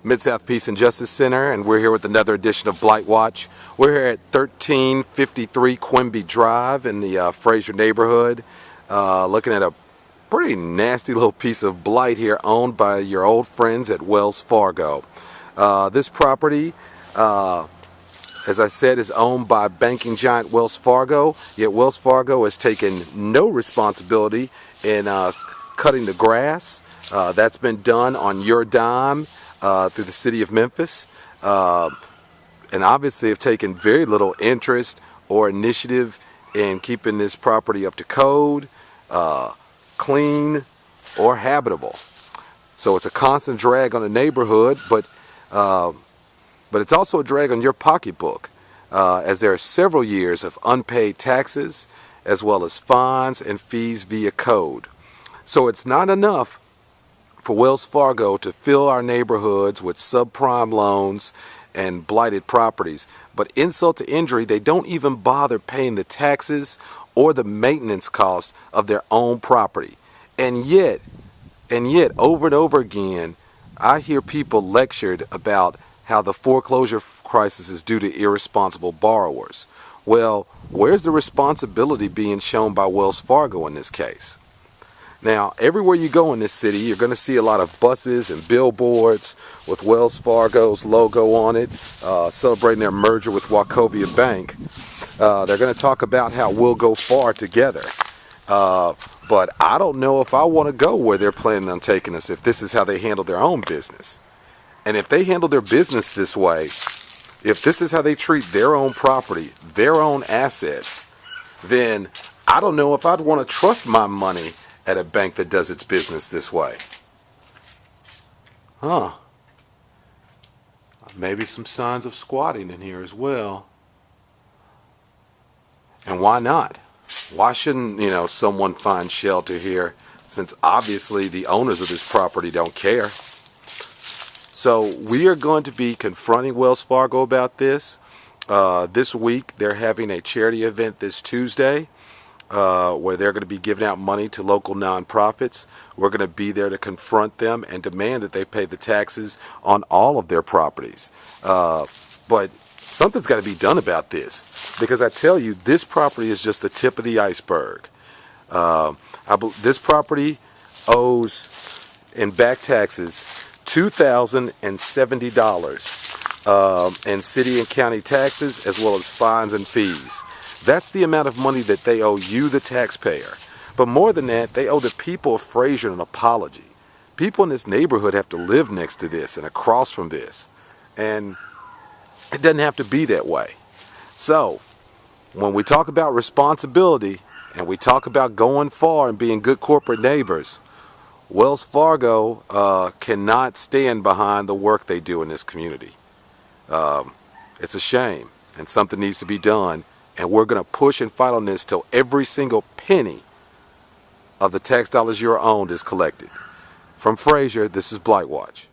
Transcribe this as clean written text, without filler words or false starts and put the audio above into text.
Mid-South Peace and Justice Center, and we're here with another edition of Blightwatch. We're here at 1353 Quimby Drive in the Frayser neighborhood, looking at a pretty nasty little piece of blight here owned by your old friends at Wells Fargo. This property, as I said, is owned by banking giant Wells Fargo, yet Wells Fargo has taken no responsibility in cutting the grass. That's been done on your dime through the city of Memphis, and obviously have taken very little interest or initiative in keeping this property up to code, clean, or habitable. So it's a constant drag on the neighborhood, but it's also a drag on your pocketbook, as there are several years of unpaid taxes as well as fines and fees via code. So it's not enough for Wells Fargo to fill our neighborhoods with subprime loans and blighted properties, but insult to injury, they don't even bother paying the taxes or the maintenance costs of their own property. And yet over and over again, I hear people lectured about how the foreclosure crisis is due to irresponsible borrowers. Well, where's the responsibility being shown by Wells Fargo in this case? Now, everywhere you go in this city, you're going to see a lot of buses and billboards with Wells Fargo's logo on it, celebrating their merger with Wachovia Bank. They're going to talk about how we'll go far together. But I don't know if I want to go where they're planning on taking us if this is how they handle their own business. And if they handle their business this way, if this is how they treat their own property, their own assets, then I don't know if I'd want to trust my money at a bank that does its business this way. Maybe some signs of squatting in here as well. And why not? Why shouldn't, someone find shelter here, since obviously the owners of this property don't care? So we are going to be confronting Wells Fargo about this. This week they're having a charity event this Tuesday, where they're going to be giving out money to local nonprofits. We're going to be there to confront them and demand that they pay the taxes on all of their properties. But something's got to be done about this, because I tell you, this property is just the tip of the iceberg. This property owes in back taxes $2,070 in city and county taxes, as well as fines and fees. That's the amount of money that they owe you, the taxpayer. But more than that, they owe the people of Frayser an apology. People in this neighborhood have to live next to this and across from this. And it doesn't have to be that way. So, when we talk about responsibility and we talk about going far and being good corporate neighbors, Wells Fargo cannot stand behind the work they do in this community. It's a shame, and something needs to be done. And we're going to push and fight on this till every single penny of the tax dollars you're owned is collected. From Frayser, this is Blightwatch.